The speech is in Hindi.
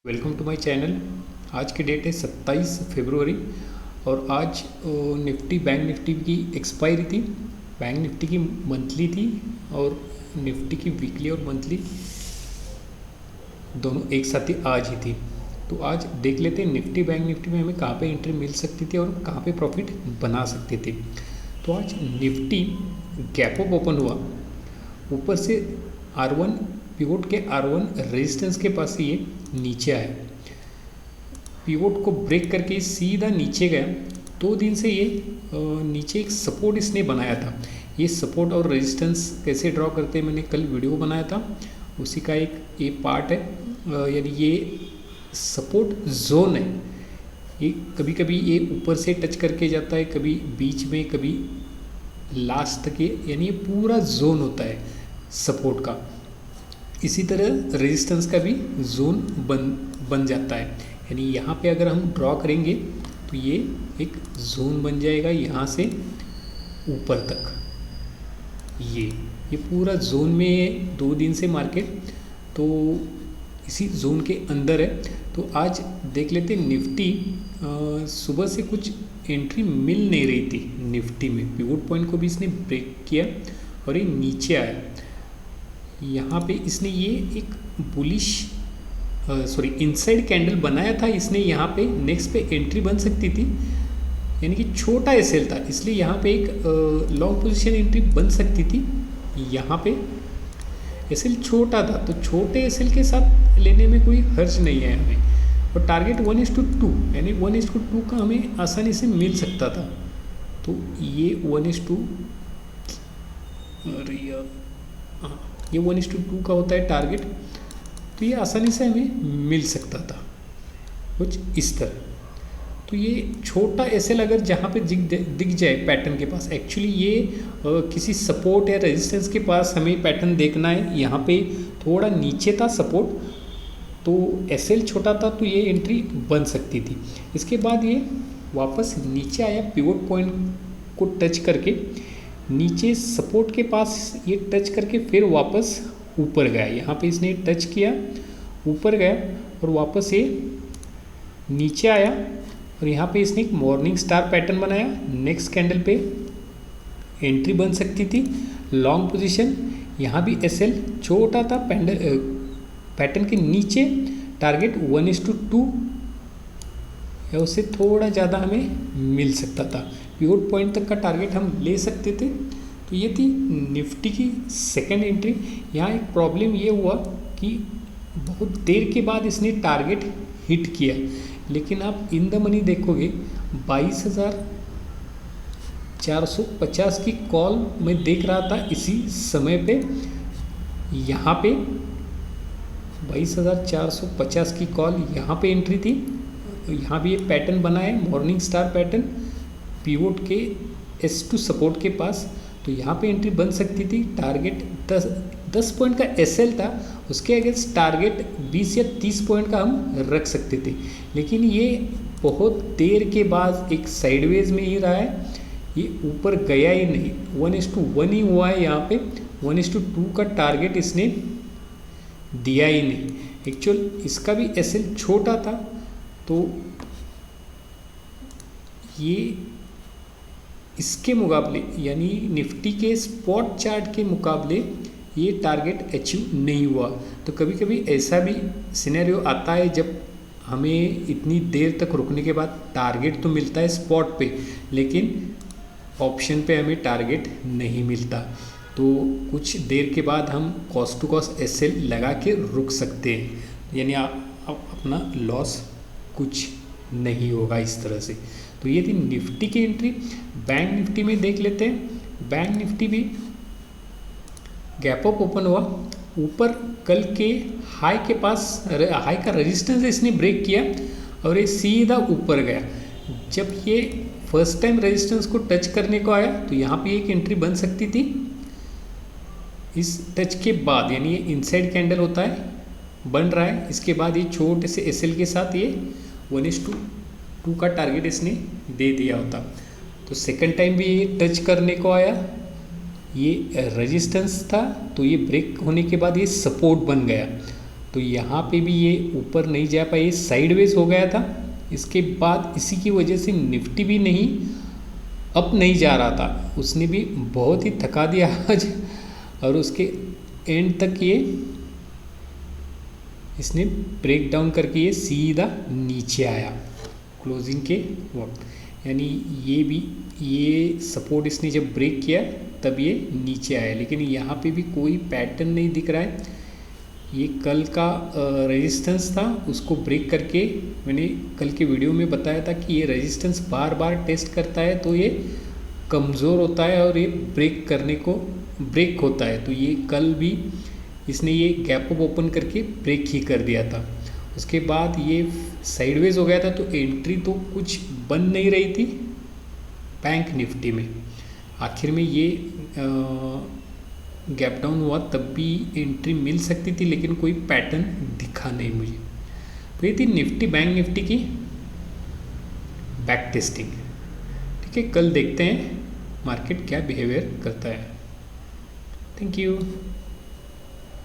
Welcome to my channel. आज की डेट है 27 फरवरी और आज निफ्टी बैंक निफ्टी की एक्सपायरी थी। बैंक निफ्टी की मंथली थी और निफ्टी की वीकली और मंथली दोनों एक साथ ही आज ही थी। तो आज देख लेते हैं निफ्टी बैंक निफ्टी में हमें कहाँ पे एंट्री मिल सकती थी और कहाँ पे प्रॉफिट बना सकते थे। तो आज निफ्टी गैप अप ओपन हुआ, ऊपर से R1 पिवोट के R1 रेजिस्टेंस के पास ही ये नीचे आया, पिवोट को ब्रेक करके सीधा नीचे गया। 2 दिन से ये नीचे एक सपोर्ट इसने बनाया था। ये सपोर्ट और रेजिस्टेंस कैसे ड्रॉ करते हैं मैंने कल वीडियो बनाया था, उसी का एक ये पार्ट है। यानी ये सपोर्ट जोन है, ये कभी कभी ये ऊपर से टच करके जाता है, कभी बीच में, कभी लास्ट तक, यानी ये पूरा जोन होता है सपोर्ट का। इसी तरह रेजिस्टेंस का भी जोन बन जाता है। यानी यहाँ पे अगर हम ड्रॉ करेंगे तो ये एक जोन बन जाएगा यहाँ से ऊपर तक। ये पूरा जोन में 2 दिन से मार्केट तो इसी जोन के अंदर है। तो आज देख लेते निफ्टी सुबह से कुछ एंट्री मिल नहीं रही थी निफ्टी में। पिवोट पॉइंट को भी इसने ब्रेक किया और ये नीचे आया। यहाँ पे इसने ये एक बुलिश इनसाइड कैंडल बनाया था इसने। यहाँ पे नेक्स्ट पे एंट्री बन सकती थी, यानी कि छोटा एसएल था, इसलिए यहाँ पे एक लॉन्ग पोजीशन एंट्री बन सकती थी। यहाँ पे एसएल छोटा था तो छोटे एसएल के साथ लेने में कोई हर्ज नहीं है हमें। और टारगेट 1:2 यानी 1:2 का हमें आसानी से मिल सकता था। तो ये 1:2 ये 1:2 का होता है टारगेट, तो ये आसानी से हमें मिल सकता था कुछ इस तरह। तो ये छोटा एसएल अगर जहाँ पे दिख जाए पैटर्न के पास, एक्चुअली ये किसी सपोर्ट या रेजिस्टेंस के पास हमें पैटर्न देखना है। यहाँ पे थोड़ा नीचे था सपोर्ट, तो एसएल छोटा था तो ये एंट्री बन सकती थी। इसके बाद ये वापस नीचे आया, पिवोट पॉइंट को टच करके नीचे सपोर्ट के पास ये टच करके फिर वापस ऊपर गया। यहाँ पे इसने टच किया, ऊपर गया और वापस ये नीचे आया और यहाँ पे इसने एक मॉर्निंग स्टार पैटर्न बनाया। नेक्स्ट कैंडल पे एंट्री बन सकती थी लॉन्ग पोजीशन। यहाँ भी एसएल छोटा था पैटर्न के नीचे, टारगेट 1:2 या उससे थोड़ा ज़्यादा हमें मिल सकता था। पिवोट पॉइंट तक का टारगेट हम ले सकते थे। तो ये थी निफ्टी की सेकंड एंट्री। यहाँ एक प्रॉब्लम ये हुआ कि बहुत देर के बाद इसने टारगेट हिट किया, लेकिन आप इन द मनी देखोगे 22,450 की कॉल मैं देख रहा था इसी समय पे। यहाँ पे 22,450 की कॉल यहाँ पे एंट्री थी। यहाँ भी एक पैटर्न बना है मॉर्निंग स्टार पैटर्न पिवोट के S2 सपोर्ट के पास, तो यहाँ पे एंट्री बन सकती थी। टारगेट 10 पॉइंट का एसएल था, उसके अगेंस्ट टारगेट 20 या 30 पॉइंट का हम रख सकते थे। लेकिन ये बहुत देर के बाद एक साइडवेज में ही रहा है, ये ऊपर गया ही नहीं। 1:1 ही हुआ है यहाँ पे, 1:2 का टारगेट इसने दिया ही नहीं। एक्चुअल इसका भी एसएल छोटा था, तो ये इसके मुकाबले यानी निफ्टी के स्पॉट चार्ट के मुकाबले ये टारगेट अचीव नहीं हुआ। तो कभी कभी ऐसा भी सिनेरियो आता है जब हमें इतनी देर तक रुकने के बाद टारगेट तो मिलता है स्पॉट पे, लेकिन ऑप्शन पे हमें टारगेट नहीं मिलता। तो कुछ देर के बाद हम कॉस्ट टू कॉस्ट एसएल लगा के रुक सकते हैं, यानी आप अपना लॉस कुछ नहीं होगा इस तरह से। तो ये थी निफ्टी की एंट्री। बैंक निफ्टी में देख लेते हैं। बैंक निफ्टी भी गैप अप ओपन हुआ, ऊपर कल के हाई के पास, हाई का रेजिस्टेंस इसने ब्रेक किया और ये सीधा ऊपर गया। जब ये फर्स्ट टाइम रेजिस्टेंस को टच करने को आया तो यहाँ पे एक एंट्री बन सकती थी इस टच के बाद, यानी ये इनसाइड कैंडल होता है, बन रहा है। इसके बाद ये छोटे से एसएल के साथ ये 1:2 का टारगेट इसने दे दिया होता। तो सेकंड टाइम भी ये टच करने को आया, ये रेजिस्टेंस था, तो ये ब्रेक होने के बाद ये सपोर्ट बन गया। तो यहाँ पे भी ये ऊपर नहीं जा पाया, ये साइडवेज हो गया था। इसके बाद इसी की वजह से निफ्टी भी नहीं अप नहीं जा रहा था, उसने भी बहुत ही थका दिया आज। और उसके एंड तक ये इसने ब्रेक डाउन करके ये सीधा नीचे आया क्लोजिंग के वक्त, यानी ये सपोर्ट इसने जब ब्रेक किया तब ये नीचे आया। लेकिन यहाँ पे भी कोई पैटर्न नहीं दिख रहा है। ये कल का रेजिस्टेंस था, उसको ब्रेक करके, मैंने कल के वीडियो में बताया था कि ये रेजिस्टेंस बार बार टेस्ट करता है तो ये कमज़ोर होता है और ये ब्रेक करने को ब्रेक होता है। तो ये कल भी इसने ये गैप अप ओपन करके ब्रेक ही कर दिया था। उसके बाद ये साइडवेज हो गया था, तो एंट्री तो कुछ बन नहीं रही थी बैंक निफ्टी में। आखिर में ये गैप डाउन हुआ, तब भी एंट्री मिल सकती थी, लेकिन कोई पैटर्न दिखा नहीं मुझे। तो ये थी निफ्टी बैंक निफ्टी की बैक टेस्टिंग। ठीक है, कल देखते हैं मार्केट क्या बिहेवियर करता है। Thank you.